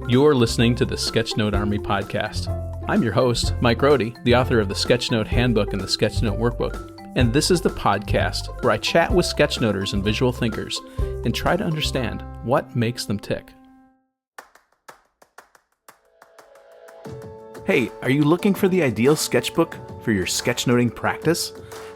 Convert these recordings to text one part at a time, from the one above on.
You're listening to the Sketchnote Army podcast. I'm your host, Mike Rohde, the author of the Sketchnote Handbook and the Sketchnote Workbook. And this is the podcast where I chat with sketchnoters and visual thinkers and try to understand what makes them tick. Hey, are you looking for the ideal sketchbook for your sketchnoting practice?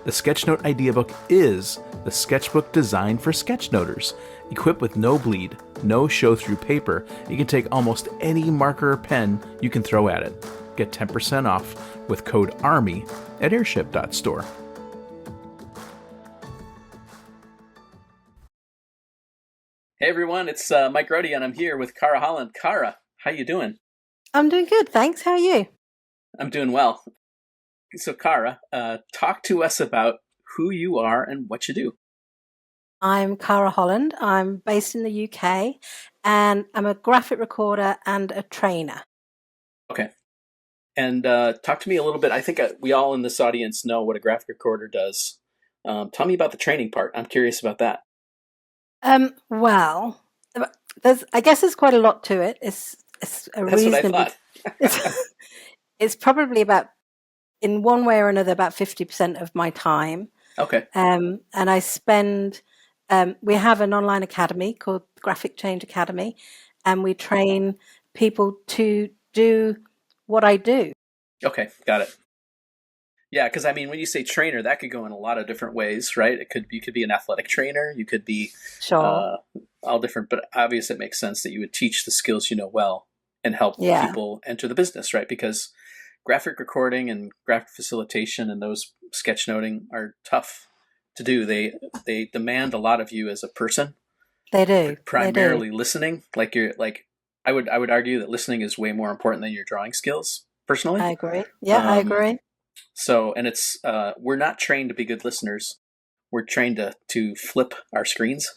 The Sketchnote Idea Book is the sketchbook designed for sketchnoters. Equipped with no bleed, no show-through paper, you can take almost any marker or pen you can throw at it. Get 10% off with code ARMY at airship.store. Hey everyone, it's Mike Rohde and I'm here with Cara Holland. Cara, how you doing? I'm doing good, thanks. How are you? I'm doing well. So Cara, talk to us about who you are and what you do. I'm Cara Holland. I'm based in the UK and I'm a graphic recorder and a trainer. Okay. And talk to me a little bit. I think we all in this audience know what a graphic recorder does. Tell me about the training part. I'm curious about that. Well, I guess there's quite a lot to it. It's a That's reasonable. what I thought. It's probably about, in one way or another, about 50% of my time. Okay. And I spend. We have an online academy called Graphic Change Academy, and we train people to do what I do. Okay, got it. Yeah, because I mean, when you say trainer, that could go in a lot of different ways, right? You could be an athletic trainer, you could be Sure. all different. But obviously, it makes sense that you would teach the skills you know well and help Yeah. people enter the business, right? Because graphic recording and graphic facilitation and those sketchnoting are tough to do. They demand a lot of you as a person. They do. Primarily listening. I would argue that listening is way more important than your drawing skills, personally. I agree. Yeah, I agree. So, and it's we're not trained to be good listeners. We're trained to flip our screens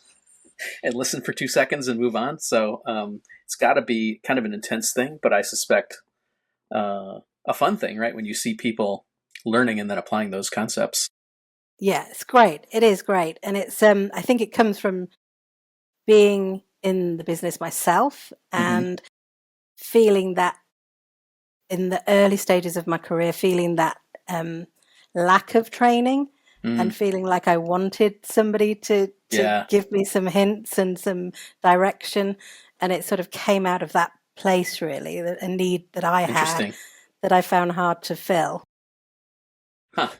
and listen for 2 seconds and move on. So it's got to be kind of an intense thing, but I suspect a fun thing, right? When you see people learning and then applying those concepts. Yeah, it's great. It is great. And it's I think it comes from being in the business myself and feeling that in the early stages of my career, feeling that lack of training and feeling like I wanted somebody to give me some hints and some direction. And it sort of came out of that place, really, a need that I had that I found hard to fill. Huh.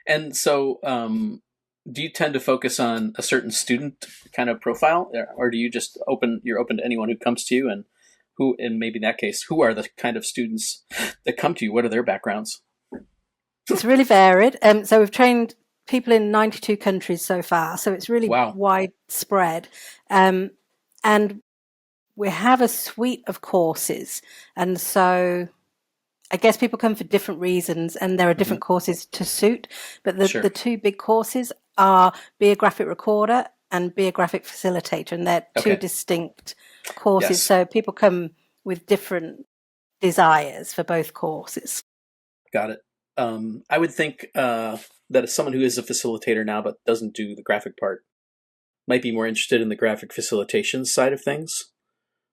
And so do you tend to focus on a certain student kind of profile, or do you just you're open to anyone who comes to you, and who, in maybe in that case, who are the kind of students that come to you? What are their backgrounds? It's really varied. So we've trained people in 92 countries so far. So it's really widespread. And we have a suite of courses. And so I guess people come for different reasons and there are different courses to suit. But the two big courses are be a graphic recorder and be a graphic facilitator. And they're two distinct courses. Yes. So people come with different desires for both courses. Got it. I would think that as someone who is a facilitator now but doesn't do the graphic part might be more interested in the graphic facilitation side of things,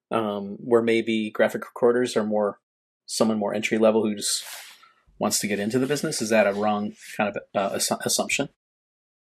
where maybe graphic recorders are someone more entry level who just wants to get into the business. Is that a wrong kind of assumption?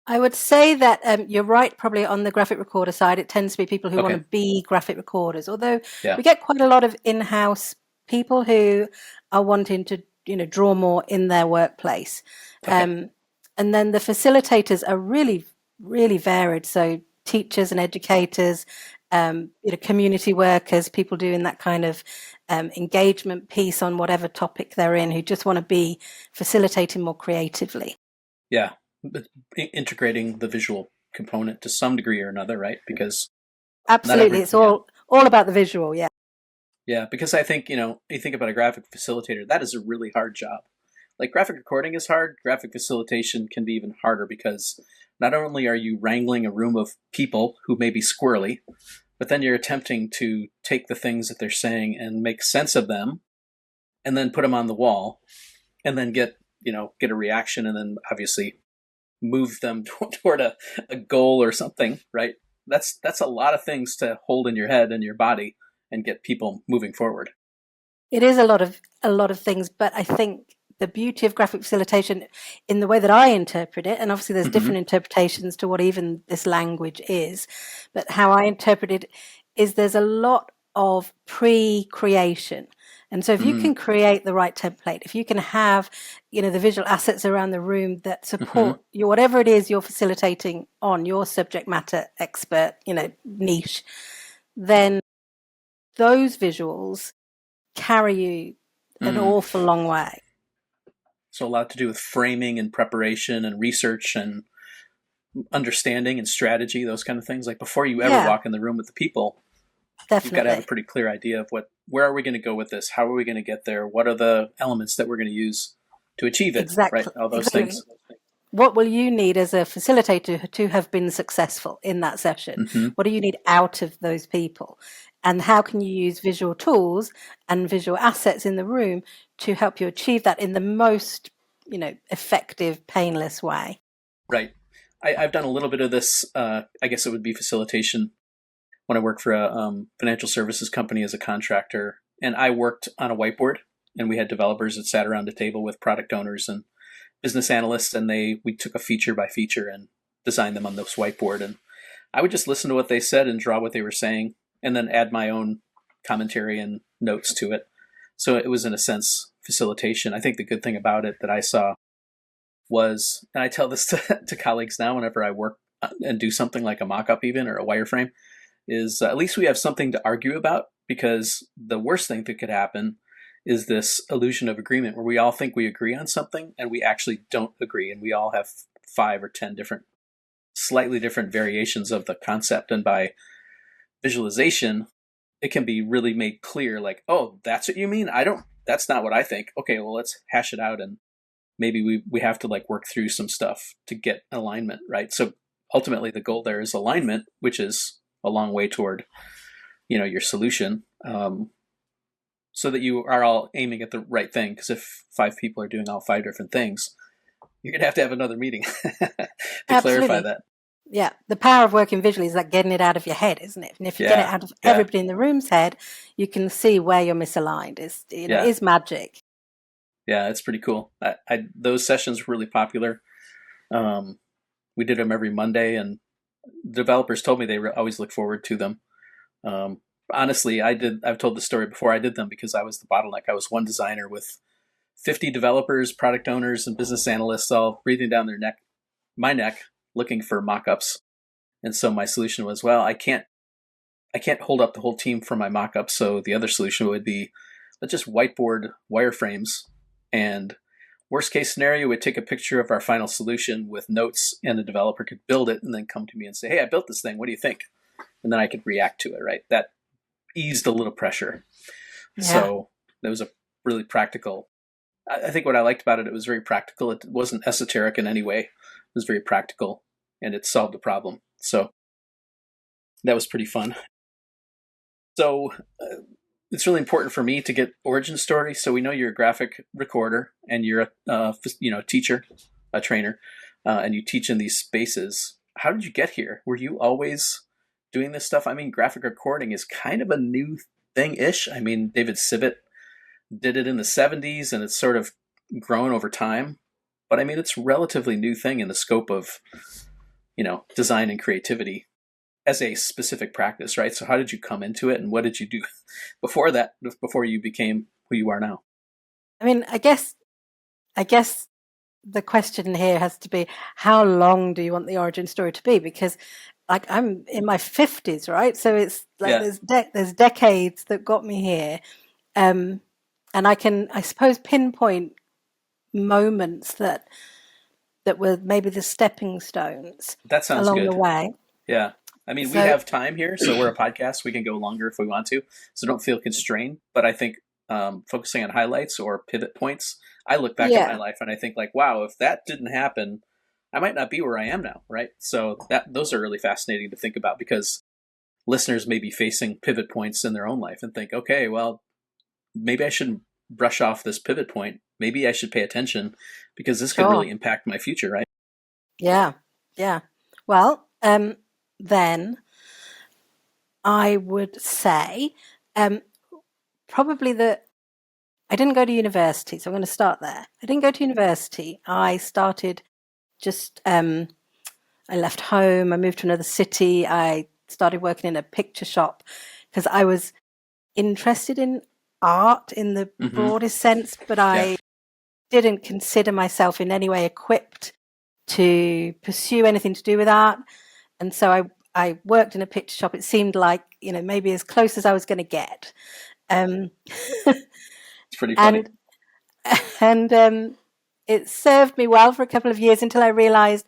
I would say that you're right. Probably on the graphic recorder side, it tends to be people who want to be graphic recorders. Although we get quite a lot of in-house people who are wanting to, draw more in their workplace. And then the facilitators are really, really varied. So teachers and educators, community workers, people doing that kind of engagement piece on whatever topic they're in, who just want to be facilitating more creatively. Yeah. But integrating the visual component to some degree or another, right? Because absolutely, it's all about the visual. Yeah. Yeah, because I think, you think about a graphic facilitator, that is a really hard job. Like graphic recording is hard, graphic facilitation can be even harder because not only are you wrangling a room of people who may be squirrely, but then you're attempting to take the things that they're saying and make sense of them and then put them on the wall and then get a reaction and then obviously move them toward a goal or something, right? That's a lot of things to hold in your head and your body and get people moving forward. It is a lot of things, but I think the beauty of graphic facilitation in the way that I interpret it, and obviously there's different interpretations to what even this language is, but how I interpret it is there's a lot of pre-creation. And so if you can create the right template, if you can have, the visual assets around the room that support you, whatever it is you're facilitating on your subject matter expert, niche, then those visuals carry you an awful long way. So a lot to do with framing and preparation and research and understanding and strategy, those kind of things. Like before you ever walk in the room with the people, you've got to have a pretty clear idea of where are we going to go with this? How are we going to get there? What are the elements that we're going to use to achieve it? Exactly. Right? All those things. What will you need as a facilitator to have been successful in that session? What do you need out of those people? And how can you use visual tools and visual assets in the room to help you achieve that in the most, effective, painless way? Right. I've done a little bit of this. I guess it would be facilitation when I worked for a financial services company as a contractor. And I worked on a whiteboard, and we had developers that sat around a table with product owners and business analysts, and we took a feature by feature and designed them on this whiteboard. And I would just listen to what they said and draw what they were saying, and then add my own commentary and notes to it. So it was, in a sense, facilitation. I think the good thing about it that I saw was, and I tell this to colleagues now whenever I work and do something like a mock-up even, or a wireframe, is at least we have something to argue about, because the worst thing that could happen is this illusion of agreement where we all think we agree on something and we actually don't agree, and we all have 5 or 10 slightly different variations of the concept. And by visualization, it can be really made clear, like, oh, that's what you mean? That's not what I think. Okay, well, let's hash it out, and maybe we have to work through some stuff to get alignment, right? So ultimately the goal there is alignment, which is a long way toward, your solution, so that you are all aiming at the right thing. Because if 5 people are doing all 5 different things, you're going to have another meeting to clarify that. Yeah, the power of working visually is getting it out of your head, isn't it? And if you get it out of everybody in the room's head, you can see where you're misaligned. It is magic. Yeah, it's pretty cool. Those sessions were really popular. We did them every Monday, and developers told me they always look forward to them. Honestly, I've told the story before. I did them because I was the bottleneck. I was one designer with 50 developers, product owners, and business analysts all breathing down my neck, looking for mock-ups. And so my solution was, well, I can't hold up the whole team for my mock-up. So the other solution would be, let's just whiteboard wireframes, and worst case scenario, we'd take a picture of our final solution with notes, and the developer could build it and then come to me and say, hey, I built this thing. What do you think? And then I could react to it, right? That eased a little pressure. Yeah. So that was a really practical. I think what I liked about it, it was very practical. It wasn't esoteric in any way. It was very practical, and it solved a problem. So that was pretty fun. So it's really important for me to get origin story. So we know you're a graphic recorder, and you're a teacher, a trainer, and you teach in these spaces. How did you get here? Were you always doing this stuff? I mean, graphic recording is kind of a new thing-ish. I mean, David Sibbett did it in the 70s, and it's sort of grown over time. But I mean, it's a relatively new thing in the scope of, design and creativity as a specific practice, right? So how did you come into it, and what did you do before that, before you became who you are now? I mean, I guess the question here has to be, how long do you want the origin story to be? Because I'm in my 50s, right? So it's there's decades that got me here. And I can, I suppose, pinpoint moments that were maybe the stepping stones that sounds along good. the way. Yeah. I mean, we have time here, so we're a podcast. We can go longer if we want to, so don't feel constrained. But I think focusing on highlights or pivot points, I look back at my life and I think wow, if that didn't happen, I might not be where I am now, right? So those are really fascinating to think about, because listeners may be facing pivot points in their own life and think, okay, well, maybe I shouldn't brush off this pivot point. Maybe I should pay attention, because this could really impact my future, right? Yeah. Well, then I would say Probably I didn't go to university, so I'm going to start there. I didn't go to university. I started I left home. I moved to another city. I started working in a picture shop because I was interested in art in the broadest sense, but I didn't consider myself in any way equipped to pursue anything to do with art. And so I worked in a picture shop. It seemed like, maybe as close as I was going to get. It's pretty funny. And it served me well for a couple of years until I realized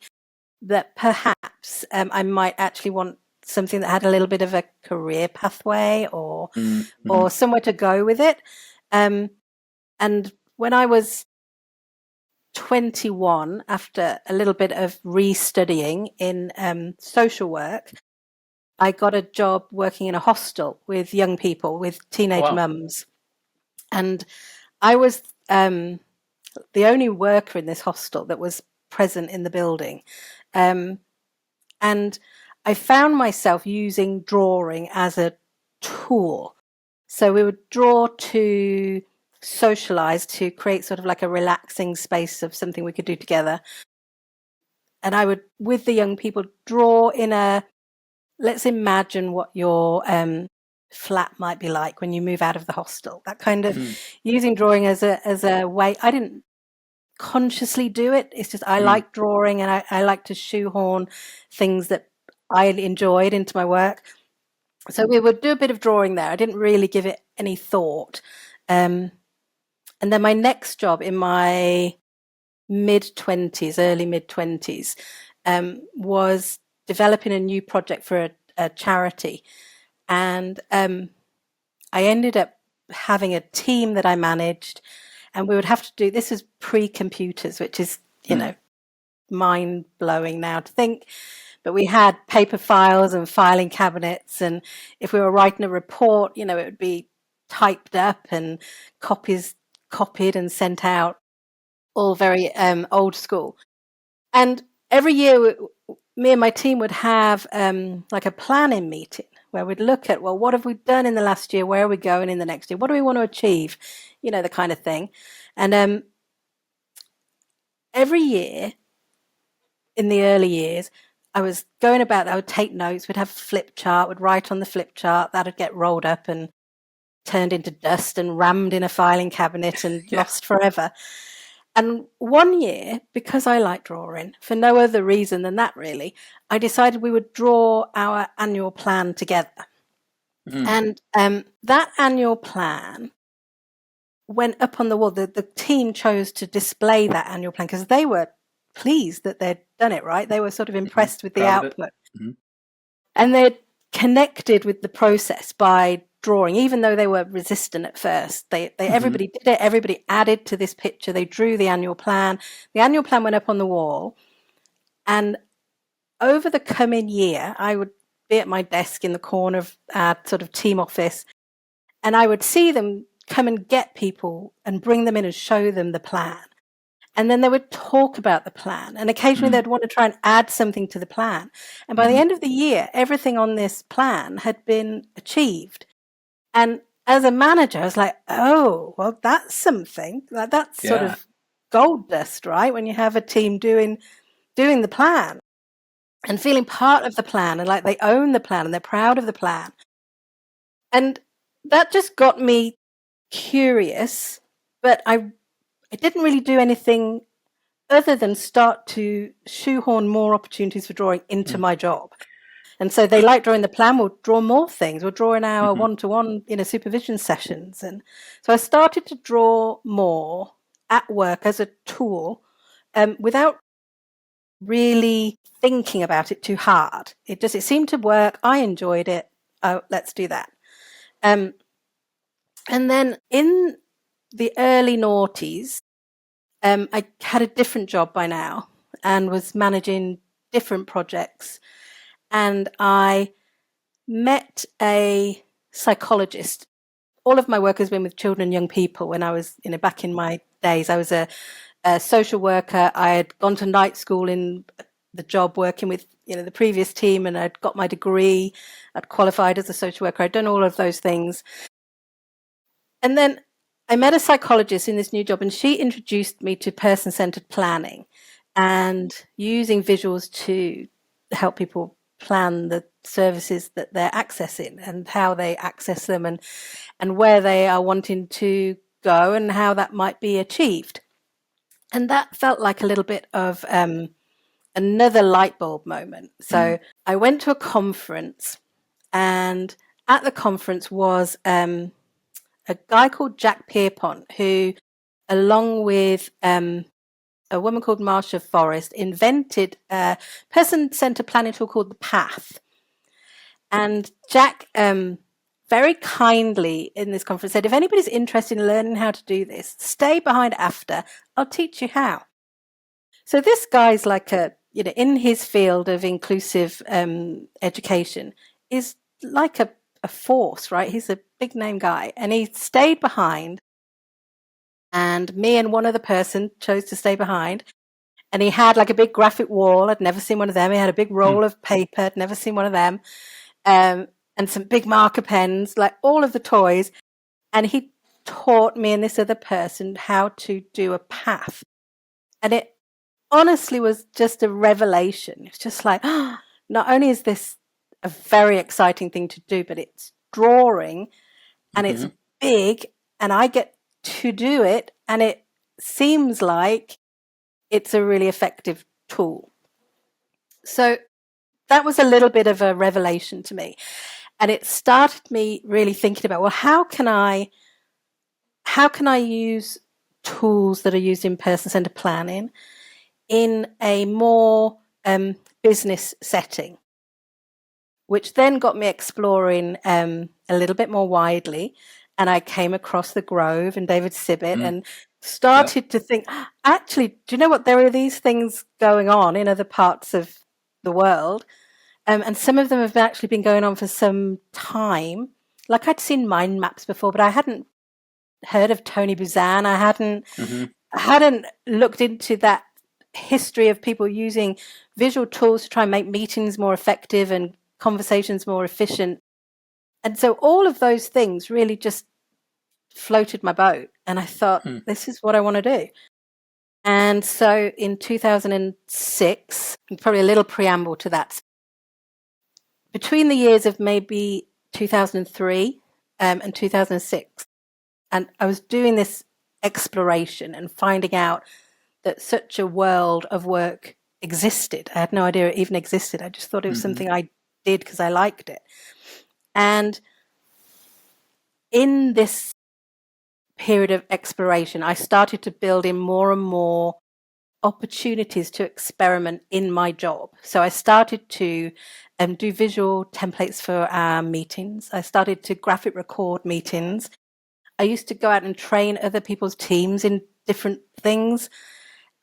that perhaps I might actually want something that had a little bit of a career pathway or somewhere to go with it. And when I was 21, after a little bit of restudying in social work, I got a job working in a hostel with young people, with teenage mums. And I was the only worker in this hostel that was present in the building. And I found myself using drawing as a tool. So we would draw to socialize, to create sort of like a relaxing space of something we could do together. And I would, with the young people, draw let's imagine what your flat might be like when you move out of the hostel. That kind of using drawing as a way. I didn't consciously do it. It's just I like drawing, and I like to shoehorn things that I enjoyed into my work. So we would do a bit of drawing there. I didn't really give it any thought. And then my next job in my early mid-20s, was developing a new project for a charity. And I ended up having a team that I managed, and we would have to do, this is pre-computers, which is, mind-blowing now to think. But we had paper files and filing cabinets, and if we were writing a report, it would be typed up and copied and sent out, all very old school. And every year, me and my team would have like a planning meeting where we'd look at, well, what have we done in the last year? Where are we going in the next year? What do we want to achieve? The kind of thing. And every year, in the early years, I was going about that. I would take notes. We'd have a flip chart. Would write on the flip chart. That would get rolled up and turned into dust and rammed in a filing cabinet and lost forever. And one year, because I like drawing, for no other reason than that really, I decided we would draw our annual plan together. And that annual plan went up on the wall. The team chose to display that annual plan because they were pleased that they'd done it right. They were sort of impressed with the output. And they'd connected with the process by drawing, even though they were resistant at first. Everybody did it. Everybody added to this picture. They drew the annual plan. The annual plan went up on the wall. And over the coming year, I would be at my desk in the corner of our sort of team office, and I would see them come and get people and bring them in and show them the plan. And then they would talk about the plan, and occasionally they'd want to try and add something to the plan. And by the end of the year, everything on this plan had been achieved. And as a manager, I was like, oh, well, that's something. Like, that's sort of gold dust, right? When you have a team doing the plan and feeling part of the plan, and like they own the plan and they're proud of the plan. And that just got me curious, but I didn't really do anything other than start to shoehorn more opportunities for drawing into my job. And so they like drawing the plan. We'll draw more things. We'll draw in our one-to-one, supervision sessions. And so I started to draw more at work as a tool, without really thinking about it too hard. It seemed to work. I enjoyed it. Oh, let's do that. And then in the early noughties, I had a different job by now and was managing different projects. And I met a psychologist. All of my work has been with children and young people. When I was, back in my days, I was a social worker. I had gone to night school in the job working with, the previous team, and I'd got my degree. I'd qualified as a social worker. I'd done all of those things. And then I met a psychologist in this new job, and she introduced me to person-centered planning and using visuals to help people plan the services that they're accessing and how they access them, and where they are wanting to go and how that might be achieved. And that felt like a little bit of another light bulb moment. So I went to a conference, and at the conference was a guy called Jack Pierpont, who, along with a woman called Marcia Forrest, invented a person-centered planning tool called the Path. And Jack very kindly in this conference said, if anybody's interested in learning how to do this, stay behind after. I'll teach you how. So this guy's like in his field of inclusive education, is like a force, right? He's a big name guy, and he stayed behind. And me and one other person chose to stay behind. And he had like a big graphic wall. I'd never seen one of them. He had a big roll of paper. I'd never seen one of them. And some big marker pens, like all of the toys. And he taught me and this other person how to do a path. And it honestly was just a revelation. It's just like, not only is this a very exciting thing to do, but it's drawing and it's big, and I get to do it, and it seems like it's a really effective tool. So that was a little bit of a revelation to me. And it started me really thinking about, well, how can I use tools that are used in person-centered planning in a more business setting, which then got me exploring a little bit more widely. And I came across the Grove and David Sibbett and started to think, actually, do you know what? There are these things going on in other parts of the world. And some of them have actually been going on for some time. Like I'd seen mind maps before, but I hadn't heard of Tony Buzan. I hadn't looked into that history of people using visual tools to try and make meetings more effective and conversations more efficient. And so all of those things really just floated my boat. And I thought, this is what I want to do. And so in 2006, probably a little preamble to that, between the years of maybe 2003 and 2006, and I was doing this exploration and finding out that such a world of work existed. I had no idea it even existed. I just thought it was something I did because I liked it. And in this period of exploration, I started to build in more and more opportunities to experiment in my job. So I started to do visual templates for our meetings. I started to graphic record meetings. I used to go out and train other people's teams in different things.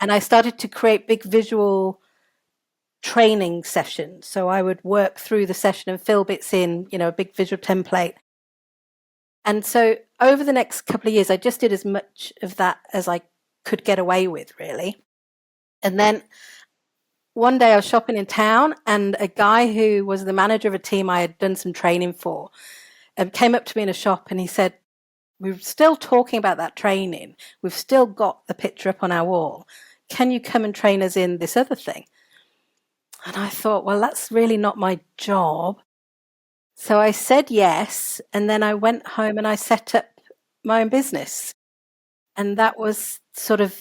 And I started to create big visual training sessions. So I would work through the session and fill bits in, a big visual template. And so over the next couple of years, I just did as much of that as I could get away with, really. And then one day I was shopping in town, and a guy who was the manager of a team I had done some training for came up to me in a shop, and he said, we're still talking about that training. We've still got the picture up on our wall. Can you come and train us in this other thing? And I thought, well, that's really not my job. So I said yes, and then I went home and I set up my own business. And that was the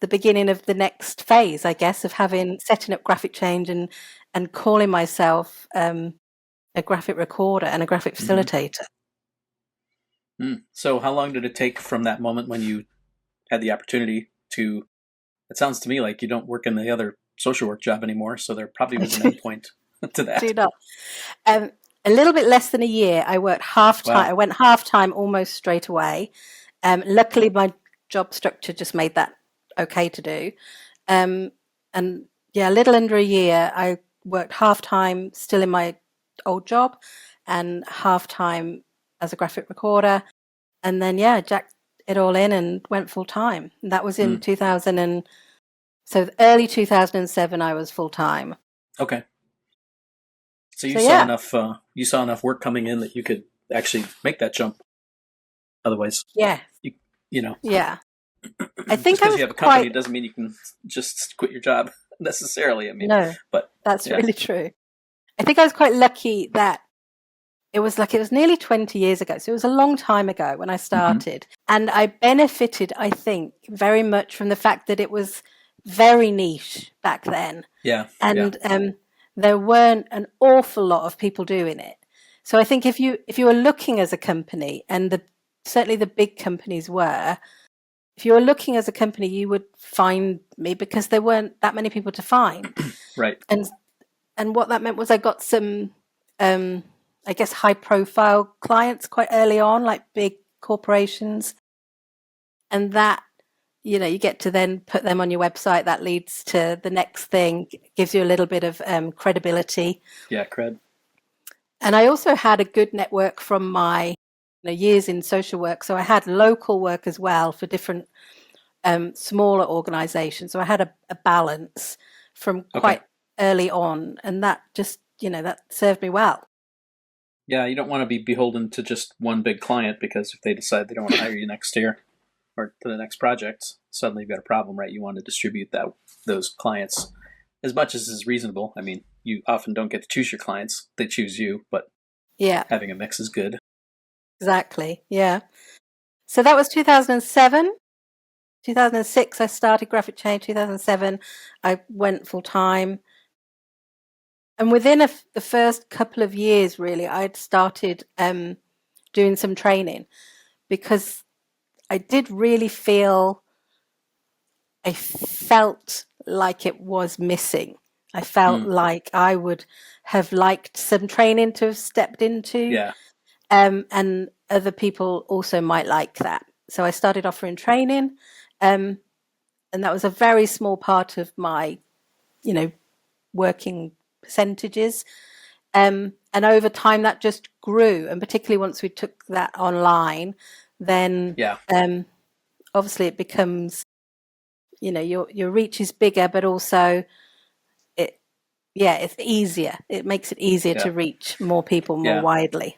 beginning of the next phase, I guess, of setting up Graphic Change and calling myself a graphic recorder and a graphic facilitator. So how long did it take from that moment when you had the opportunity to, it sounds to me like you don't work in the other social work job anymore, so there probably was an end point to that. Do not. A little bit less than a year. I worked half-time. Wow. I went half-time almost straight away. Luckily, my job structure just made that okay to do. And a little under a year, I worked half-time still in my old job and half-time as a graphic recorder. And then, jacked it all in and went full-time. And that was in 2000 so early 2007, I was full-time. Okay. So you saw enough work coming in that you could actually make that jump. Otherwise, yeah, you know, yeah. I think just because you have a company doesn't mean you can just quit your job necessarily. I mean, no, but that's really true. I think I was quite lucky that it was nearly 20 years ago. So it was a long time ago when I started. And I benefited, I think, very much from the fact that it was very niche back then. Yeah. And there weren't an awful lot of people doing it. So I think if you were looking as a company, and certainly the big companies were, if you were looking as a company, you would find me because there weren't that many people to find. Right. And what that meant was I got some, I guess, high profile clients quite early on, like big corporations. And that, you get to then put them on your website. That leads to the next thing, gives you a little bit of credibility. Yeah, cred. And I also had a good network from my years in social work. So I had local work as well for different smaller organizations. So I had a balance from quite early on. And that just, that served me well. Yeah, you don't want to be beholden to just one big client, because if they decide they don't want to hire you next year or to the next project, suddenly you've got a problem, right? You want to distribute those clients as much as is reasonable. I mean, you often don't get to choose your clients. They choose you, but having a mix is good. Exactly, yeah. So that was 2007. 2006, I started Graphic Change. 2007, I went full time. And within the first couple of years, really, I'd started doing some training, because I did really feel, I felt like it was missing. I felt like I would have liked some training to have stepped into. Yeah. And other people also might like that. So I started offering training. And that was a very small part of my, working percentages. And over time that just grew. And particularly once we took that online, then obviously it becomes, your reach is bigger, but also it's easier. It makes it easier to reach more people more widely.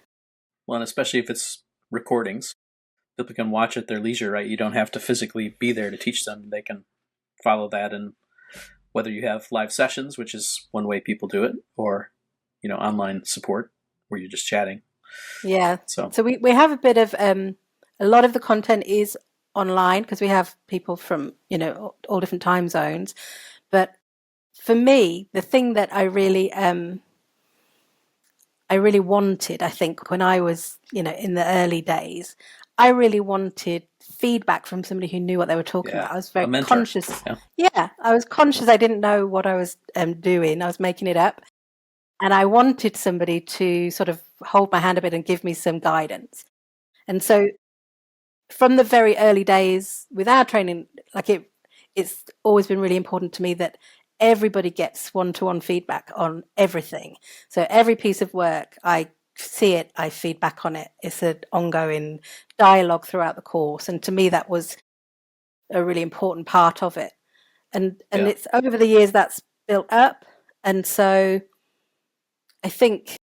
Well, and especially if it's recordings, people can watch at their leisure, right? You don't have to physically be there to teach them. They can follow that, and whether you have live sessions, which is one way people do it, or online support where you're just chatting. Yeah. So we have a bit of a lot of the content is online, because we have people from all different time zones. But for me, the thing that I really wanted, I think, when I was in the early days, I really wanted feedback from somebody who knew what they were talking about. I was very conscious. Yeah, I was conscious. I didn't know what I was doing. I was making it up. And I wanted somebody to sort of hold my hand a bit and give me some guidance. And so from the very early days with our training, it's always been really important to me that everybody gets one-to-one feedback on everything. So every piece of work, I see it, I feed back on it. It's an ongoing dialogue throughout the course. And to me, that was a really important part of it. And it's over the years that's built up. And so I think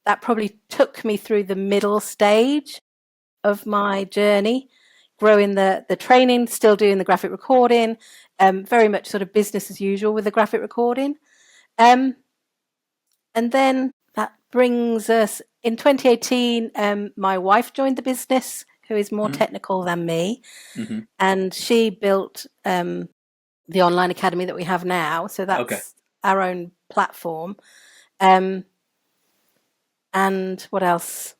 that probably took me through the middle stage of my journey, growing the training, still doing the graphic recording, very much sort of business as usual with the graphic recording. And then that brings us in 2018, my wife joined the business, who is more technical than me. And she built the online academy that we have now. So that's our own platform. And what else?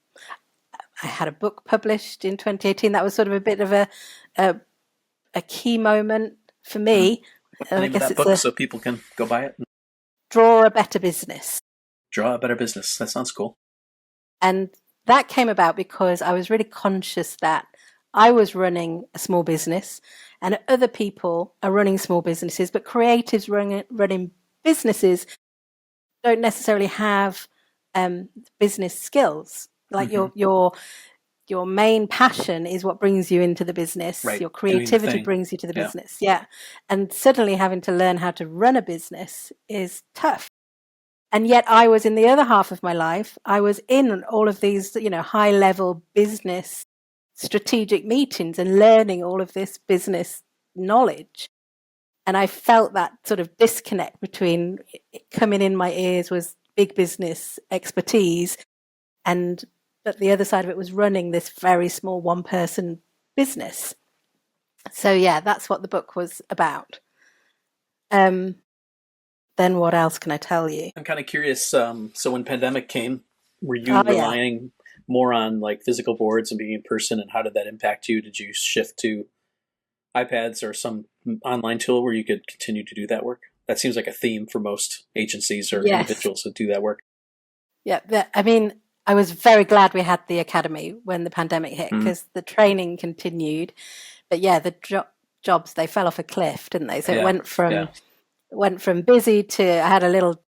I had a book published in 2018. That was sort of a bit of a key moment for me. What's the name of that book so people can go buy it? Draw a Better Business. Draw a Better Business. That sounds cool. And that came about because I was really conscious that I was running a small business and other people are running small businesses, but creatives running businesses don't necessarily have business skills. Like your main passion is what brings you into the business. Right. Your creativity brings you to the business. Yeah. And suddenly having to learn how to run a business is tough. And yet I was in the other half of my life, I was in all of these, high level business strategic meetings and learning all of this business knowledge. And I felt that sort of disconnect between coming in my ears was big business expertise, but the other side of it was running this very small one-person business. So yeah, that's what the book was about. Then what else can I tell you? I'm kind of curious. So when pandemic came, were you relying more on like physical boards and being in person, and how did that impact you? Did you shift to iPads or some online tool where you could continue to do that work? That seems like a theme for most agencies or individuals that do that work. Yeah, I mean, I was very glad we had the academy when the pandemic hit, because the training continued. But yeah, the jobs, they fell off a cliff, didn't they? So it went from busy to, I had a little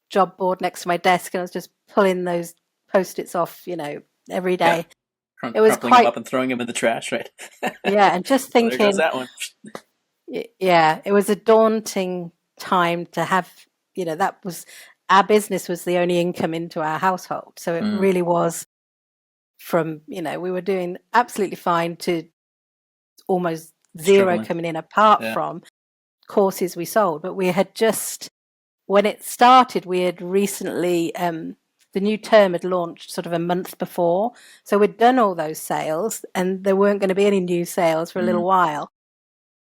job board next to my desk, and I was just pulling those Post-its off, every day. Yeah. It was crumpling them up and throwing them in the trash, right? Yeah, and just thinking, there goes that one. Yeah, it was a daunting time to have, that was, our business was the only income into our household. So it really was from, we were doing absolutely fine to almost zero coming in, apart from courses we sold. But we had just, when it started, we had recently, the new term had launched sort of a month before. So we'd done all those sales, and there weren't going to be any new sales for a little while.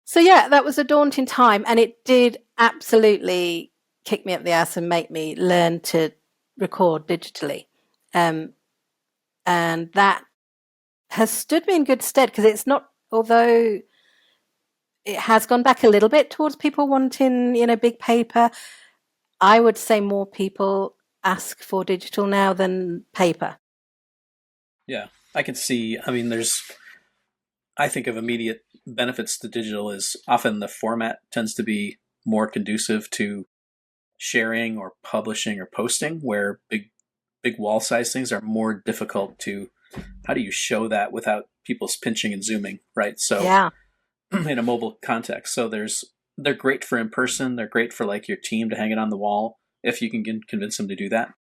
So yeah, that was a daunting time, and it did absolutely kick me up the ass and make me learn to record digitally. And that has stood me in good stead, because it's not, although it has gone back a little bit towards people wanting, big paper, I would say more people ask for digital now than paper. Yeah, I can see, I think of immediate benefits to digital is often the format tends to be more conducive to sharing or publishing or posting, where big wall size things are more difficult to, how do you show that without people pinching and zooming, right? So in a mobile context, so they're great for in person. They're great for like your team to hang it on the wall if you can convince them to do that.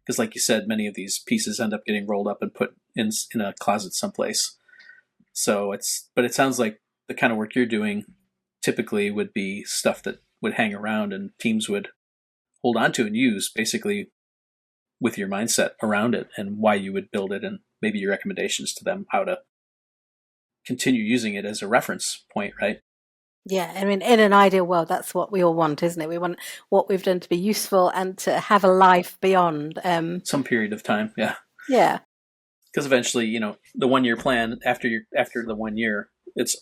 Because like you said, many of these pieces end up getting rolled up and put in a closet someplace. So but it sounds like the kind of work you're doing typically would be stuff that would hang around and teams would hold on to and use, basically with your mindset around it and why you would build it, and maybe your recommendations to them how to continue using it as a reference point, right? Yeah, I mean, in an ideal world, that's what we all want, isn't it? We want what we've done to be useful and to have a life beyond. Some period of time, yeah. Yeah. Because eventually, the 1 year plan, after the 1 year, it's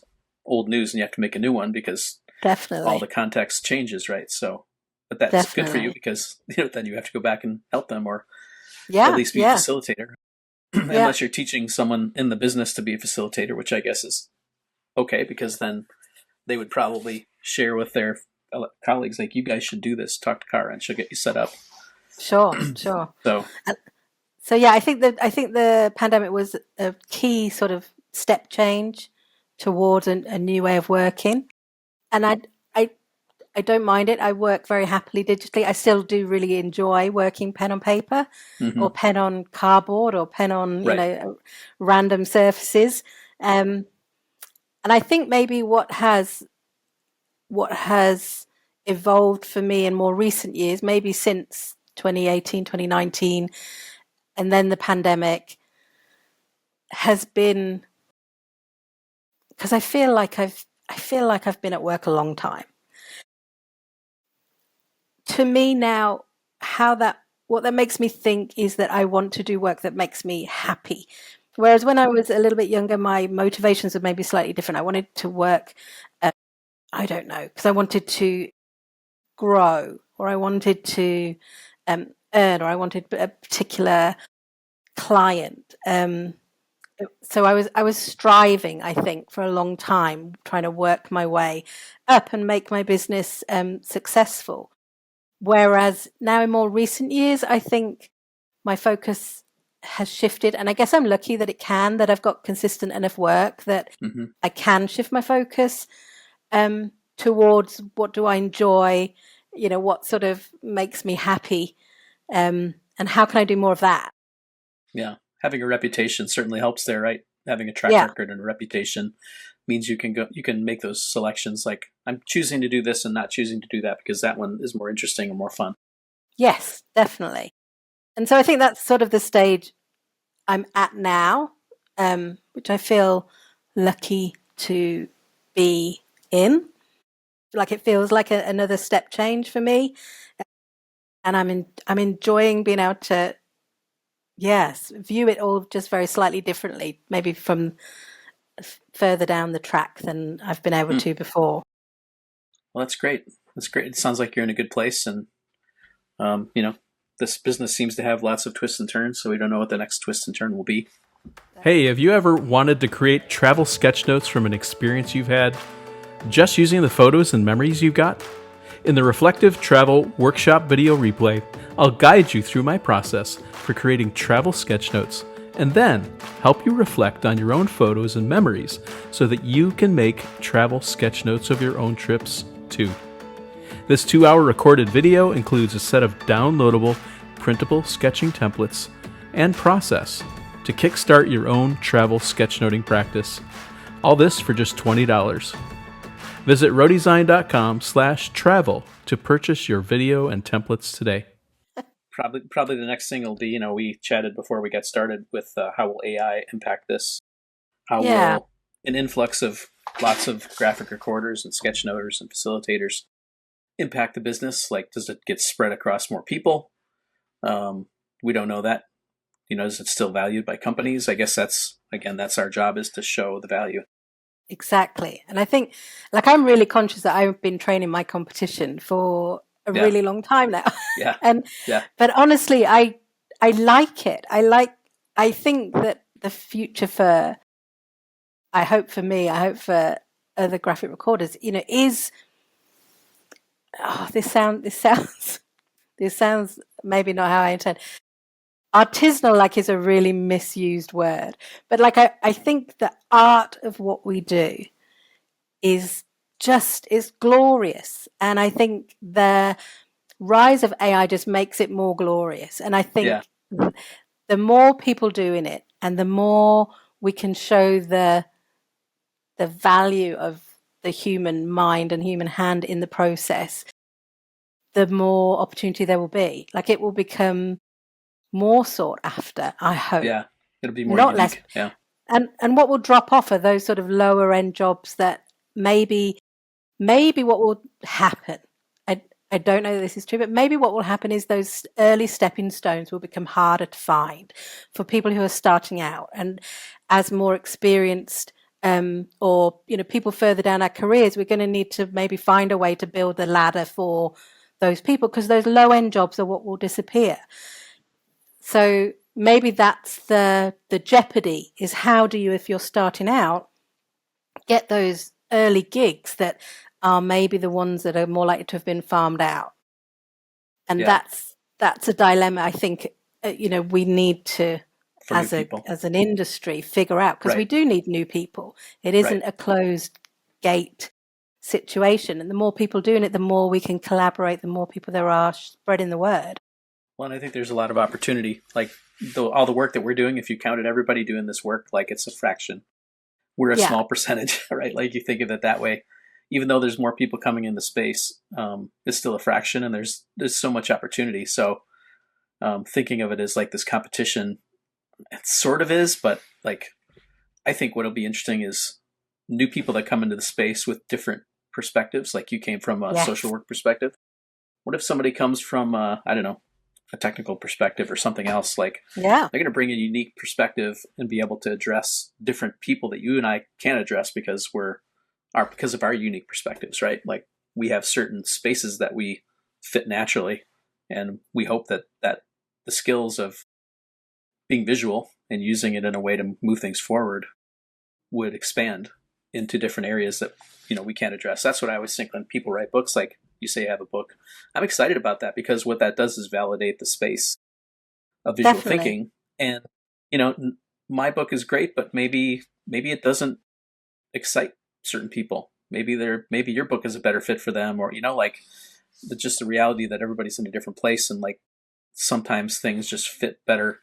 old news and you have to make a new one, because definitely all the context changes, right? So, but that's good for you, because then you have to go back and help them, or at least be a facilitator. Unless you're teaching someone in the business to be a facilitator, which I guess is okay, because then they would probably share with their colleagues, like, you guys should do this. Talk to Cara and she'll get you set up. Sure. So yeah, I think the pandemic was a key sort of step change towards a new way of working, and I don't mind it. I work very happily digitally. I still do really enjoy working pen on paper, or pen on cardboard, or pen on random surfaces. And I think maybe what has evolved for me in more recent years, maybe since 2018, 2019, and then the pandemic, has been, because I feel like I've been at work a long time. To me now, what that makes me think is that I want to do work that makes me happy. Whereas when I was a little bit younger, my motivations were maybe slightly different. I wanted to work, I don't know, because I wanted to grow, or I wanted to earn, or I wanted a particular client. So I was striving, I think, for a long time, trying to work my way up and make my business successful. Whereas now, in more recent years, I think my focus has shifted, and I guess I'm lucky that I've got consistent enough work that I can shift my focus towards what do I enjoy, what sort of makes me happy, and how can I do more of that? Yeah, having a reputation certainly helps there, right? having a track record and a reputation means you can make those selections. Like, I'm choosing to do this and not choosing to do that because that one is more interesting and more fun. Yes, definitely. And so I think that's sort of the stage I'm at now, which I feel lucky to be in. Like, it feels like another step change for me, and I'm enjoying being able to view it all just very slightly differently, maybe from further down the track than I've been able to before. Well, that's great. That's great. It sounds like you're in a good place, and this business seems to have lots of twists and turns, so we don't know what the next twist and turn will be. Hey, have you ever wanted to create travel sketch notes from an experience you've had, just using the photos and memories you've got? In the Reflective Travel Workshop video replay, I'll guide you through my process for creating travel sketch notes, and then help you reflect on your own photos and memories so that you can make travel sketch notes of your own trips too. This 2-hour recorded video includes a set of downloadable, printable sketching templates and process to kickstart your own travel sketchnoting practice. All this for just $20. Visit rodesign.com/travel to purchase your video and templates today. Probably the next thing will be, we chatted before we got started with how will AI impact this? How will an influx of lots of graphic recorders and sketchnoters and facilitators impact the business? Like, does it get spread across more people? We don't know that. Is it still valued by companies? I guess that's our job, is to show the value. Exactly. And I think, like, I'm really conscious that I've been training my competition for a really long time now. But honestly, I like it. I think that the future I hope for other graphic recorders, is, this sounds maybe not how I intend. Artisanal, like, is a really misused word, but like, I think the art of what we do is glorious, and I think the rise of AI just makes it more glorious. And I think the more people doing it, and the more we can show the value of the human mind and human hand in the process, the more opportunity there will be. Like, it will become more sought after, I hope. Yeah, it'll be more not unique. less. And what will drop off are those sort of lower end jobs that maybe what will happen, I don't know that this is true, but maybe what will happen is those early stepping stones will become harder to find for people who are starting out. And as more experienced or people further down our careers, we're going to need to maybe find a way to build the ladder for those people, because those low end jobs are what will disappear. So maybe that's the jeopardy, is how do you, if you're starting out, get those early gigs that are maybe the ones that are more likely to have been farmed out. And that's a dilemma, I think, we need to, as an industry, figure out, because we do need new people. It isn't a closed gate situation. And the more people doing it, the more we can collaborate, the more people there are spreading the word. Well, and I think there's a lot of opportunity. Like, all the work that we're doing, if you counted everybody doing this work, like, it's a fraction. We're a small percentage, right? Like, you think of it that way. Even though there's more people coming into space, it's still a fraction, and there's so much opportunity. So thinking of it as like this competition, it sort of is, but like, I think what'll be interesting is new people that come into the space with different perspectives. Like, you came from a social work perspective. What if somebody comes from, I don't know, a technical perspective or something else? Like, they're going to bring a unique perspective and be able to address different people that you and I can't address because of our unique perspectives, right? Like, we have certain spaces that we fit naturally, and we hope that the skills of being visual and using it in a way to move things forward would expand into different areas that we can't address. That's what I always think when people write books. Like, you say you have a book, I'm excited about that, because what that does is validate the space of visual thinking. And my book is great, but maybe it doesn't excite certain people. Maybe your book is a better fit for them, or like, just the reality that everybody's in a different place, and like, sometimes things just fit better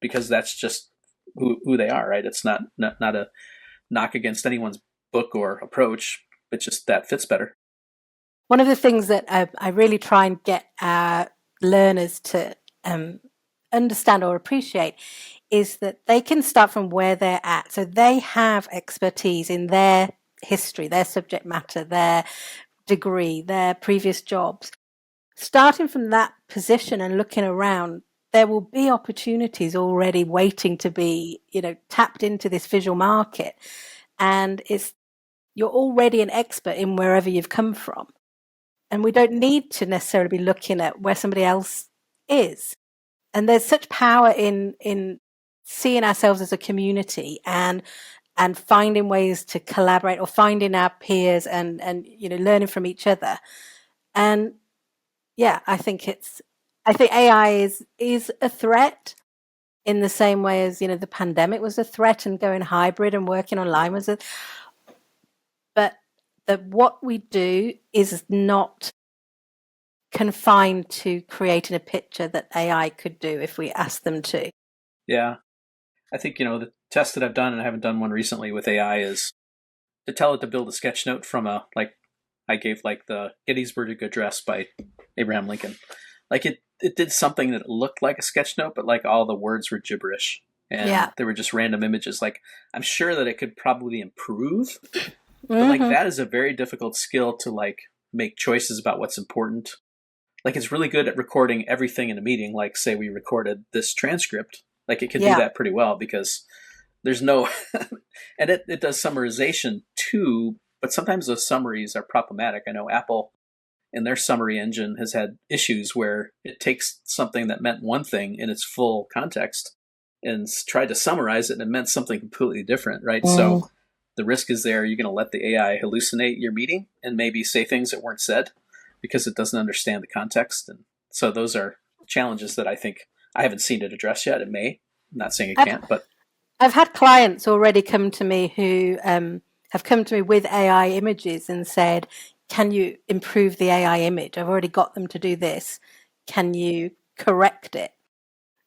because that's just who they are, right? It's not a knock against anyone's book or approach, but just that fits better. One of the things that I really try and get our learners to understand or appreciate is that they can start from where they're at. So they have expertise in their history, their subject matter, their degree, their previous jobs. Starting from that position and looking around, there will be opportunities already waiting to be, tapped into this visual market. And you're already an expert in wherever you've come from. And we don't need to necessarily be looking at where somebody else is. And there's such power in seeing ourselves as a community and finding ways to collaborate or finding our peers and learning from each other. And yeah, I think AI is a threat in the same way as, the pandemic was a threat and going hybrid and working online was but what we do is not confined to creating a picture that AI could do if we ask them to. Yeah. I think, the test that I've done, and I haven't done one recently with AI, is to tell it to build a sketch note from I gave the Gettysburg Address by Abraham Lincoln. It did something that looked like a sketch note, but all the words were gibberish. And they were just random images. I'm sure that it could probably improve, but that is a very difficult skill to make choices about what's important. It's really good at recording everything in a meeting. Say we recorded this transcript. It can do that pretty well because there's no, and it does summarization too, but sometimes those summaries are problematic. I know Apple in their summary engine has had issues where it takes something that meant one thing in its full context and tried to summarize it and it meant something completely different, right? So the risk is there. You're going to let the AI hallucinate your meeting and maybe say things that weren't said because it doesn't understand the context. And so those are challenges that I think I haven't seen it address yet. It may. I'm not saying it can't, but I've had clients already come to me who have come to me with AI images and said, can you improve the AI image? I've already got them to do this. Can you correct it?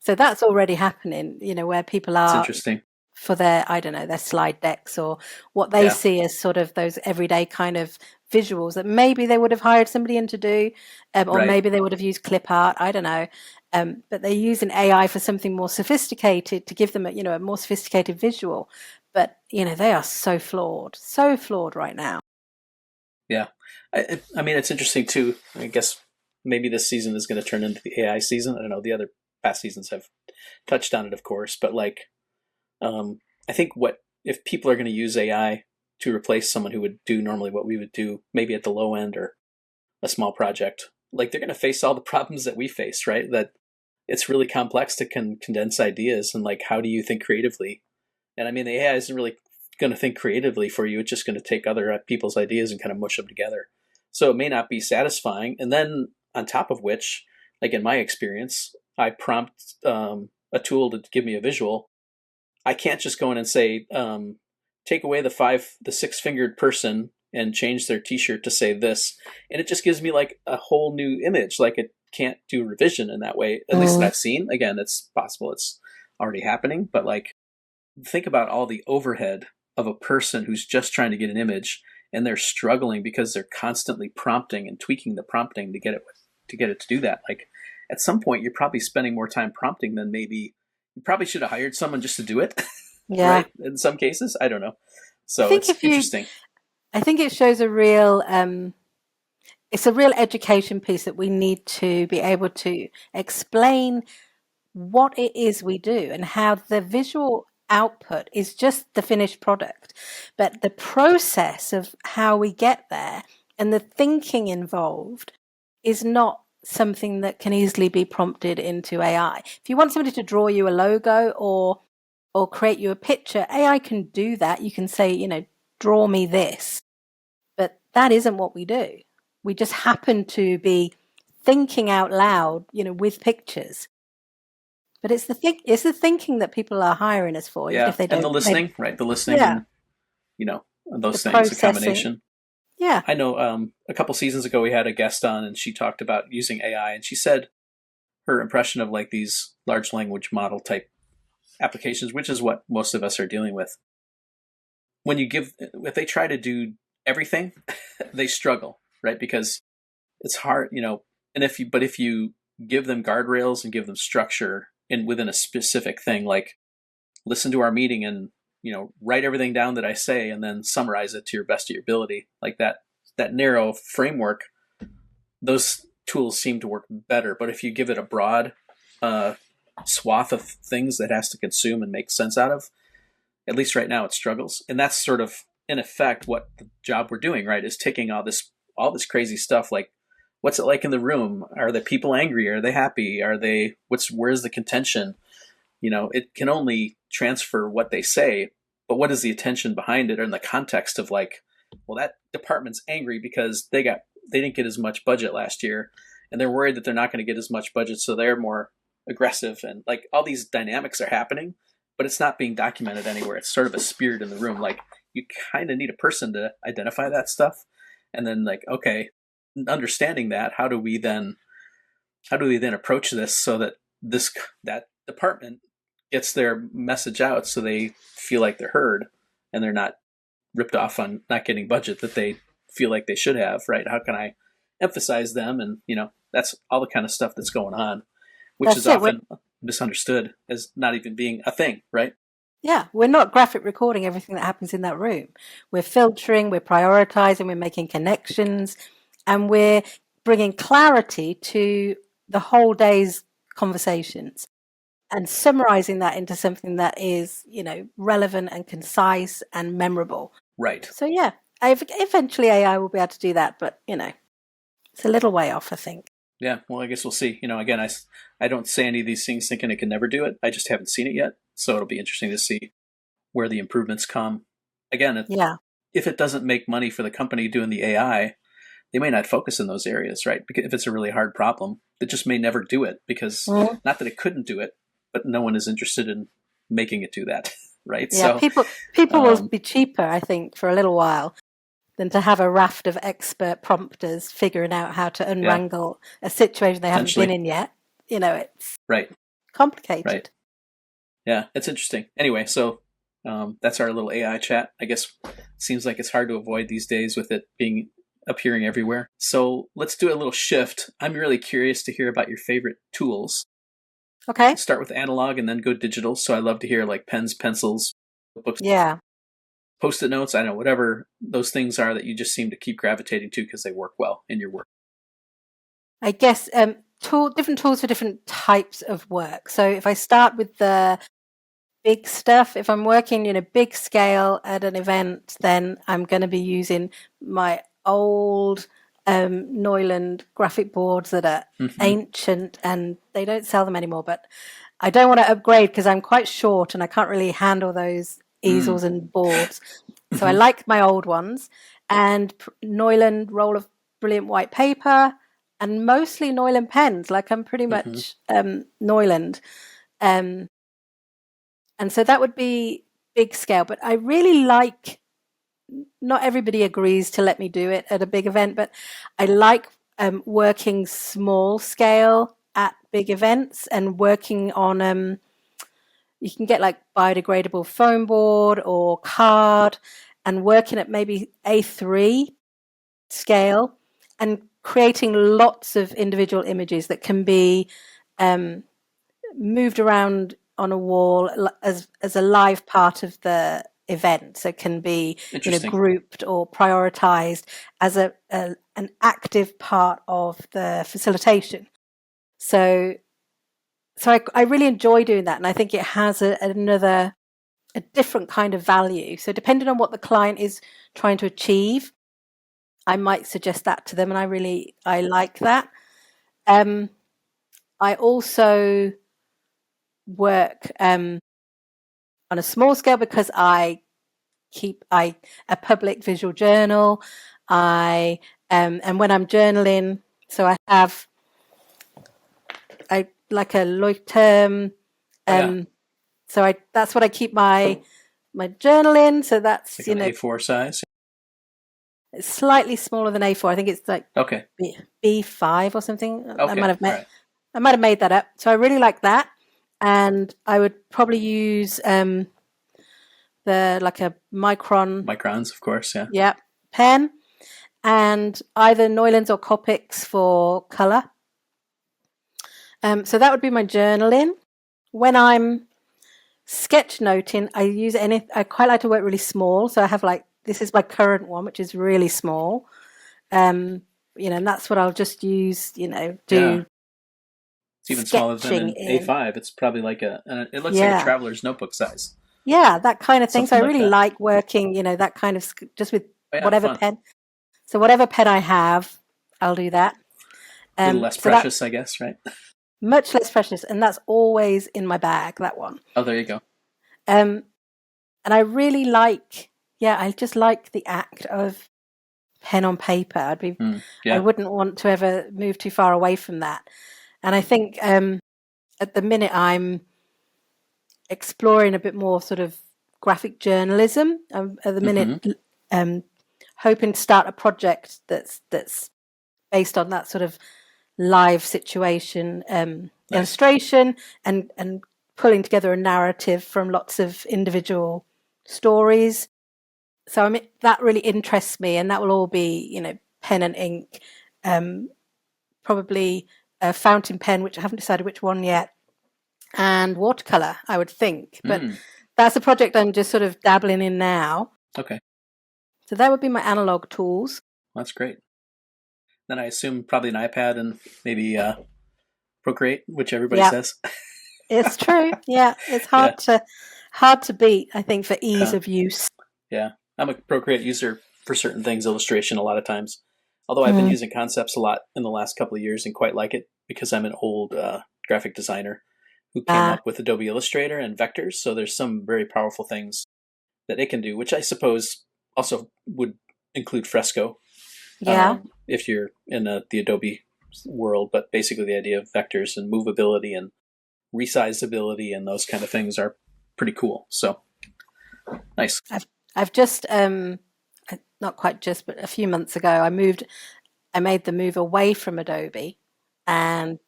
So that's already happening, where people are, it's interesting, for their, I don't know, their slide decks or what they see as sort of those everyday kind of visuals that maybe they would have hired somebody in to do, or maybe they would have used clip art, I don't know. But they're using AI for something more sophisticated to give them a more sophisticated visual. But, they are so flawed right now. Yeah. I mean, it's interesting too. I guess maybe this season is going to turn into the AI season. I don't know. The other past seasons have touched on it, of course, but I think if people are going to use AI to replace someone who would do normally what we would do, maybe at the low end or a small project, they're going to face all the problems that we face, right? That it's really complex to condense ideas and how do you think creatively? And I mean, the AI isn't really going to think creatively for you. It's just going to take other people's ideas and kind of mush them together. So it may not be satisfying. And then on top of which, in my experience, I prompt a tool to give me a visual. I can't just go in and say, take away the 6-fingered person and change their t-shirt to say this. And it just gives me a whole new image. It can't do revision in that way, at least that I've seen. Again, it's possible it's already happening, but think about all the overhead of a person who's just trying to get an image and they're struggling because they're constantly prompting and tweaking the prompting to get it to do that. At some point, you're probably spending more time prompting than maybe you probably should have hired someone just to do it. Yeah. Right? In some cases, I don't know. So it's interesting. I think it shows a real, it's a real education piece that we need to be able to explain what it is we do and how the visual output is just the finished product, but the process of how we get there and the thinking involved is not something that can easily be prompted into AI. If you want somebody to draw you a logo or create you a picture, AI can do that. You can say, draw me this, but that isn't what we do. We just happen to be thinking out loud, with pictures. But it's the thinking that people are hiring us for. Yeah, if they don't, and the listening, right? The listening, and, those things, the combination. Yeah. I know a couple seasons ago we had a guest on and she talked about using AI and she said her impression of these large language model type applications, which is what most of us are dealing with. If they try to do everything, they struggle, right? Because it's hard, and if you give them guardrails and give them structure within a specific thing, like listen to our meeting and, write everything down that I say and then summarize it to your best of your ability, like that narrow framework, those tools seem to work better. But if you give it a broad swath of things that it has to consume and make sense out of, at least right now it struggles. And that's sort of, in effect, what the job we're doing, right, is taking all this crazy stuff, like what's it like in the room? Are the people angry? Are they happy? Where's the contention? It can only transfer what they say, but what is the attention behind it, or in the context of like, well, that department's angry because they didn't get as much budget last year, and they're worried that they're not going to get as much budget, so they're more aggressive, and like all these dynamics are happening, but it's not being documented anywhere. It's sort of a spirit in the room. Like you kind of need a person to identify that stuff, and then like, okay, understanding that, how do we then approach this so that that department gets their message out, so they feel like they're heard and they're not ripped off on not getting budget that they feel like they should have, right? How can I emphasize them? And that's all the kind of stuff that's going on, which is often misunderstood as not even being a thing, right? Yeah, we're not graphic recording everything that happens in that room. We're filtering, we're prioritizing, we're making connections, and we're bringing clarity to the whole day's conversations and summarizing that into something that is, relevant and concise and memorable. Right. So yeah, eventually AI will be able to do that, but it's a little way off, I think. Yeah, well, I guess we'll see. Again, I don't say any of these things thinking it can never do it. I just haven't seen it yet. So it'll be interesting to see where the improvements come. Again, if it doesn't make money for the company doing the AI, they may not focus in those areas, right? Because if it's a really hard problem, they just may never do it, because not that it couldn't do it, but no one is interested in making it do that, right? Yeah, so people will be cheaper, I think, for a little while than to have a raft of expert prompters figuring out how to unwrangle a situation they haven't been in yet. It's complicated. Right. Yeah, it's interesting. Anyway, so that's our little AI chat. I guess it seems like it's hard to avoid these days with it appearing everywhere. So let's do a little shift. I'm really curious to hear about your favorite tools. Okay. Let's start with analog and then go digital. So I love to hear like pens, pencils, books. Yeah. Post-it notes, I don't know, whatever those things are that you just seem to keep gravitating to because they work well in your work. I guess different tools for different types of work. So if I start with the big stuff, if I'm working in a big scale at an event, then I'm going to be using my old Neuland graphic boards that are ancient, and they don't sell them anymore, but I don't want to upgrade because I'm quite short and I can't really handle those easels and boards. So I like my old ones, and Neuland roll of brilliant white paper, and mostly Neuland pens. Like I'm pretty much Neuland. And so that would be big scale, but I really like, not everybody agrees to let me do it at a big event, but I like working small scale at big events and working on, you can get like biodegradable foam board or card, and working at maybe A3 scale and creating lots of individual images that can be moved around on a wall as a live part of the event. So it can be grouped or prioritized as an active part of the facilitation. So I really enjoy doing that, and I think it has a different kind of value. So depending on what the client is trying to achieve, I might suggest that to them, and I like that. I also work on a small scale because I keep a public visual journal. And when I'm journaling, so I like a Leuchtturm. So that's what I keep my journal in. So that's like an A4 size. It's slightly smaller than A4. I think it's like B5 or something. Okay. I might have made that up. So I really like that. and I would probably use the like a Microns, of course, yeah, pen, and either Neuland's or Copics for color. So that would be my journaling. When I'm sketchnoting, I quite like to work really small. So I have this is my current one, which is really small. And that's what I'll just use, do. Yeah. It's even smaller than an A5. It's probably it looks like a traveler's notebook size. Yeah, that kind of thing. So I really like working, that kind of just with whatever pen. So whatever pen I have, I'll do that. A little less precious, I guess, right? Much less precious, and that's always in my bag, that one. Oh, there you go. And I really I just like the act of pen on paper. I wouldn't want to ever move too far away from that. And I think at the minute I'm exploring a bit more sort of graphic journalism. At the minute, hoping to start a project that's based on that sort of live situation illustration and pulling together a narrative from lots of individual stories. So that really interests me, and that will all be pen and ink, probably a fountain pen, which I haven't decided which one yet, and watercolor, I would think. But that's a project I'm just sort of dabbling in now. Okay. So that would be my analog tools. That's great. Then I assume probably an iPad and maybe Procreate, which everybody says. It's true. Yeah, it's hard to beat, I think, for ease of use. Yeah, I'm a Procreate user for certain things, illustration a lot of times. Although I've been using Concepts a lot in the last couple of years and quite like it because I'm an old graphic designer who came up with Adobe Illustrator and vectors. So there's some very powerful things that it can do, which I suppose also would include Fresco. Yeah. If you're in the Adobe world, but basically the idea of vectors and movability and resizability and those kind of things are pretty cool. So nice. I've just not quite just, but a few months ago, I made the move away from Adobe and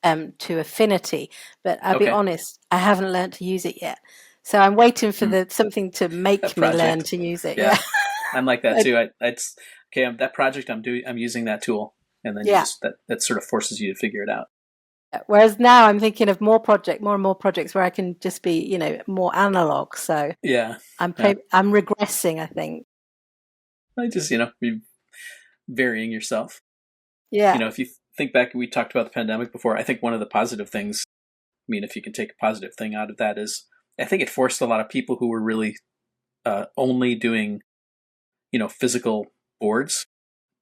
to Affinity. But I'll be honest, I haven't learned to use it yet. So I'm waiting for something to make me learn to use it. Yeah. I'm like that too. That project I'm using that tool, and then that sort of forces you to figure it out. Whereas now I'm thinking of more and more projects where I can just be, more analog. So I'm regressing, I think. I just, varying yourself. Yeah. If you think back, we talked about the pandemic before. I think one of the positive things, if you can take a positive thing out of that, is I think it forced a lot of people who were really only doing, physical boards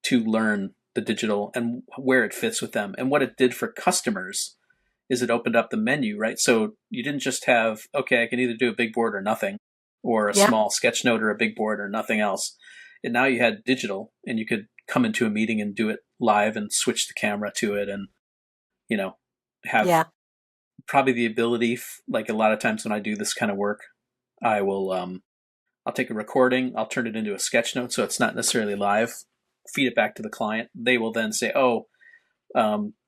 to learn the digital and where it fits with them. And what it did for customers is it opened up the menu, right? So you didn't just have, I can either do a big board or nothing, or a small sketch note or a big board or nothing else. And now you had digital, and you could come into a meeting and do it live and switch the camera to it and, have probably the ability, like a lot of times when I do this kind of work, I will, I'll take a recording, I'll turn it into a sketch note so it's not necessarily live, feed it back to the client. They will then say,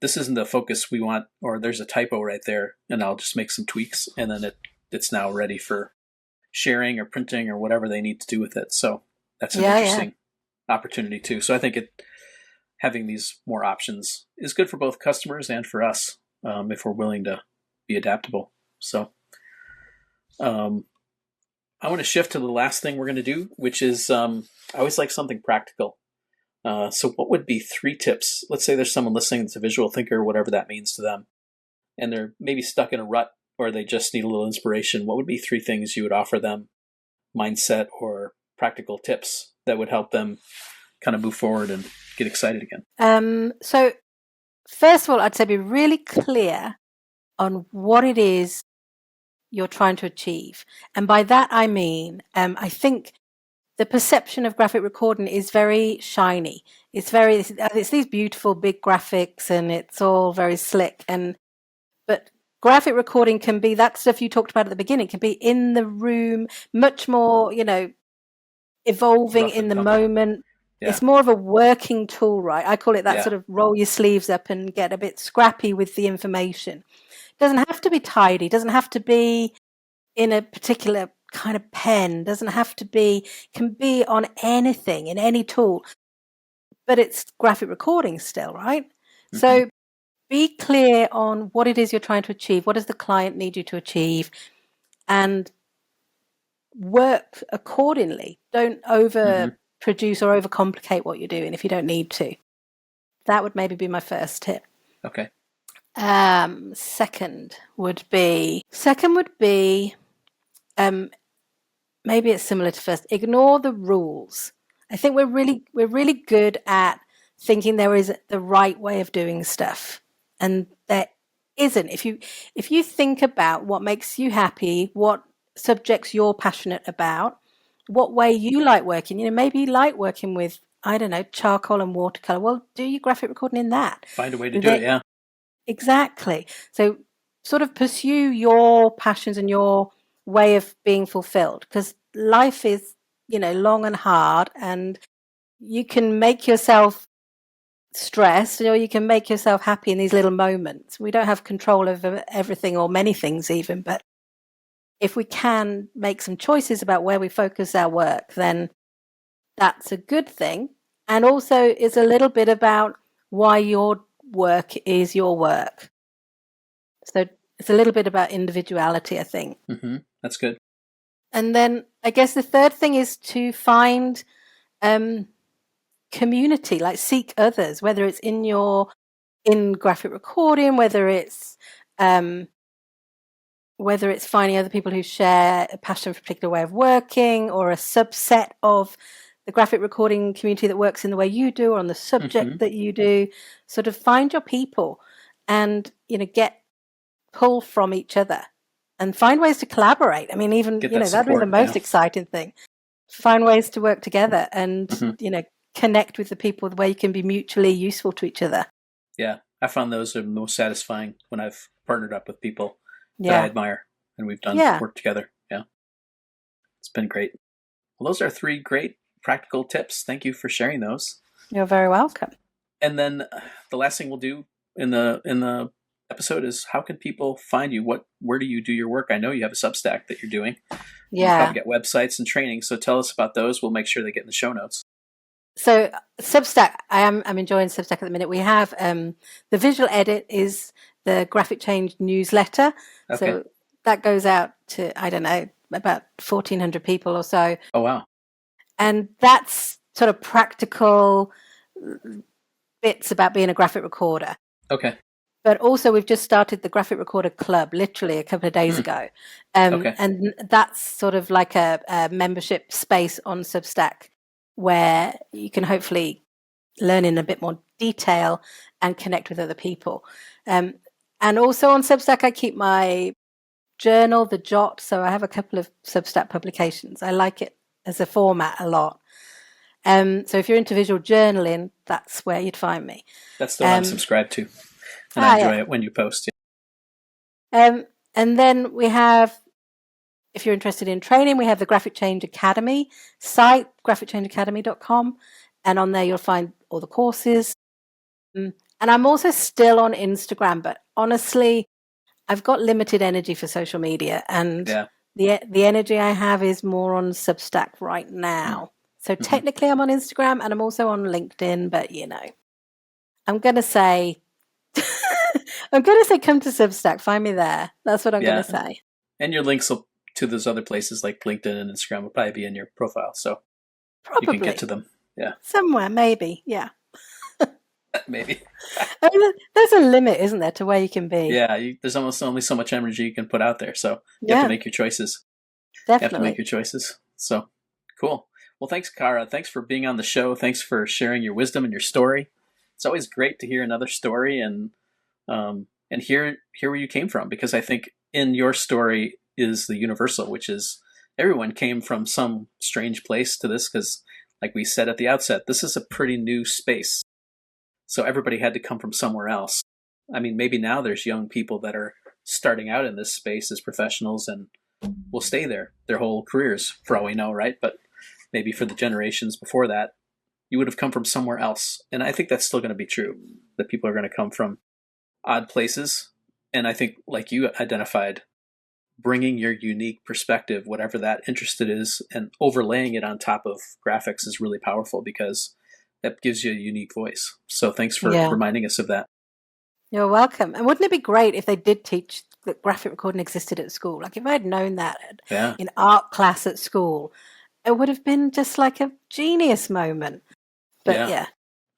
this isn't the focus we want, or there's a typo right there, and I'll just make some tweaks, and then it's now ready for sharing or printing or whatever they need to do with it. So that's an interesting opportunity too. So I think having these more options is good for both customers and for us, if we're willing to be adaptable. So I want to shift to the last thing we're going to do, which is I always like something practical. So what would be 3 tips? Let's say there's someone listening that's a visual thinker, whatever that means to them, and they're maybe stuck in a rut or they just need a little inspiration. What would be 3 things you would offer them, mindset or practical tips that would help them kind of move forward and get excited again? So first of all, I'd say be really clear on what it is you're trying to achieve. And by that, I mean, I think the perception of graphic recording is very shiny. It's these beautiful big graphics and it's all very slick. But graphic recording can be that stuff you talked about at the beginning, can be in the room, much more, evolving in the moment. Yeah. It's more of a working tool, right? I call it that sort of roll your sleeves up and get a bit scrappy with the information. doesn't have to be tidy, doesn't have to be in a particular kind of pen, doesn't have to be, can be on anything, in any tool, but it's graphic recording still, right? Mm-hmm. So be clear on what it is you're trying to achieve. What does the client need you to achieve? And work accordingly. Don't overproduce or overcomplicate what you're doing if you don't need to. That would maybe be my first tip. Okay. Second would be maybe it's similar to first. Ignore the rules. I think we're really good at thinking there is the right way of doing stuff, and there isn't. If you think about what makes you happy, what subjects you're passionate about, what way you like working, maybe you like working with, I don't know, charcoal and watercolor. Well, do your graphic recording in that. Find a way to do it, yeah. Exactly. So sort of pursue your passions and your way of being fulfilled, because life is, long and hard, and you can make yourself stressed or you can make yourself happy in these little moments. We don't have control over everything or many things even, but if we can make some choices about where we focus our work, then that's a good thing. And also it's a little bit about why your work is your work. So it's a little bit about individuality, I think. Mm-hmm. That's good. And then I guess the third thing is to find community, like seek others, whether it's in graphic recording, whether it's finding other people who share a passion for a particular way of working, or a subset of the graphic recording community that works in the way you do, or on the subject that you do. Sort of find your people and, get pull from each other and find ways to collaborate. I mean, even, that'd be the most exciting thing. Find ways to work together and, connect with the people where you can be mutually useful to each other. Yeah. I found those are the most satisfying when I've partnered up with people that I admire and we've done work together. Yeah. It's been great. Well, those are 3 great practical tips. Thank you for sharing those. You're very welcome. And then the last thing we'll do in the episode is, how can people find you? Where do you do your work? I know you have a Substack that you're doing. Yeah. You probably get websites and training. So tell us about those. We'll make sure they get in the show notes. So Substack, I'm enjoying Substack at the minute. We have the visual edit is the Graphic Change newsletter. Okay. So that goes out to, I don't know, about 1,400 people or so. Oh, wow. And that's sort of practical bits about being a graphic recorder. Okay. But also we've just started the Graphic Recorder Club literally a couple of days ago. And that's sort of like a membership space on Substack where you can hopefully learn in a bit more detail and connect with other people. And also on Substack, I keep my journal, The Jot. So I have a couple of Substack publications. I like it as a format a lot. So if you're into visual journaling, that's where you'd find me. That's the one I'm subscribed to. And I enjoy it when you post. And then we have, if you're interested in training, we have the Graphic Change Academy site, graphichangeacademy.com. And on there, you'll find all the courses. And I'm also still on Instagram, but honestly, I've got limited energy for social media. And the energy I have is more on Substack right now. So technically I'm on Instagram and I'm also on LinkedIn, but I'm going to say, come to Substack, find me there. That's what I'm going to say. And your links to those other places like LinkedIn and Instagram will probably be in your profile. So probably you can get to them. Yeah. Somewhere, maybe. Yeah. Maybe. I mean, there's a limit, isn't there, to where you can be? Yeah. There's almost only so much energy you can put out there. So you have to make your choices. Definitely. You have to make your choices. So cool. Well, thanks, Cara. Thanks for being on the show. Thanks for sharing your wisdom and your story. It's always great to hear another story and hear where you came from, because I think in your story is the universal, which is everyone came from some strange place to this, because like we said at the outset, this is a pretty new space. So everybody had to come from somewhere else. I mean, maybe now there's young people that are starting out in this space as professionals and will stay there their whole careers, for all we know, right? But maybe for the generations before that, you would have come from somewhere else. And I think that's still going to be true, that people are going to come from odd places And I think, like you identified, bringing your unique perspective, whatever that interest it is, and overlaying it on top of graphics is really powerful because that gives you a unique voice. So thanks for reminding us of that. You're welcome. And wouldn't it be great if they did teach that graphic recording existed at school? Like if I had known that in art class at school, it would have been just like a genius moment. But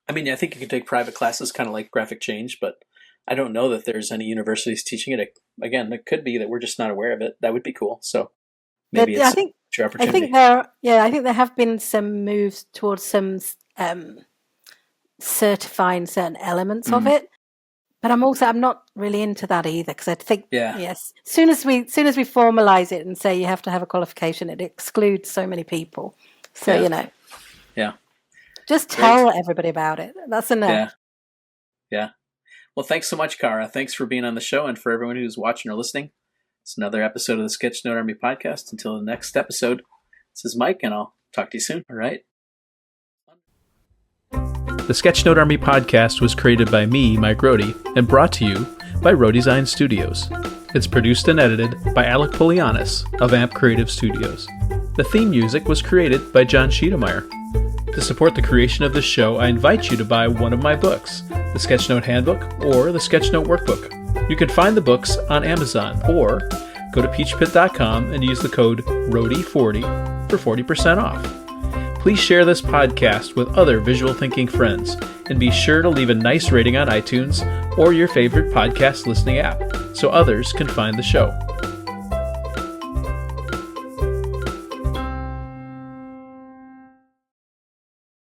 I mean, I think you can take private classes kind of like graphic change, but I don't know that there's any universities teaching it. Again, it could be that we're just not aware of it. That would be cool. So maybe it's your opportunity. I think there have been some moves towards some certifying certain elements of it. But I'm not really into that either, because I think as soon as we formalize it and say you have to have a qualification, it excludes so many people. So just tell everybody about it. That's enough. Yeah. Well, thanks so much, Cara. Thanks for being on the show, and for everyone who's watching or listening. It's another episode of the Sketchnote Army podcast. Until the next episode, this is Mike, and I'll talk to you soon. All right. The Sketchnote Army podcast was created by me, Mike Rohde, and brought to you by Rohdesign Studios. It's produced and edited by Alec Polianis of AMP Creative Studios. The theme music was created by John Schiedermeyer. To support the creation of this show, I invite you to buy one of my books, the Sketchnote Handbook or the Sketchnote Workbook. You can find the books on Amazon or go to peachpit.com and use the code ROHDE40 for 40% off. Please share this podcast with other visual thinking friends, and be sure to leave a nice rating on iTunes or your favorite podcast listening app so others can find the show.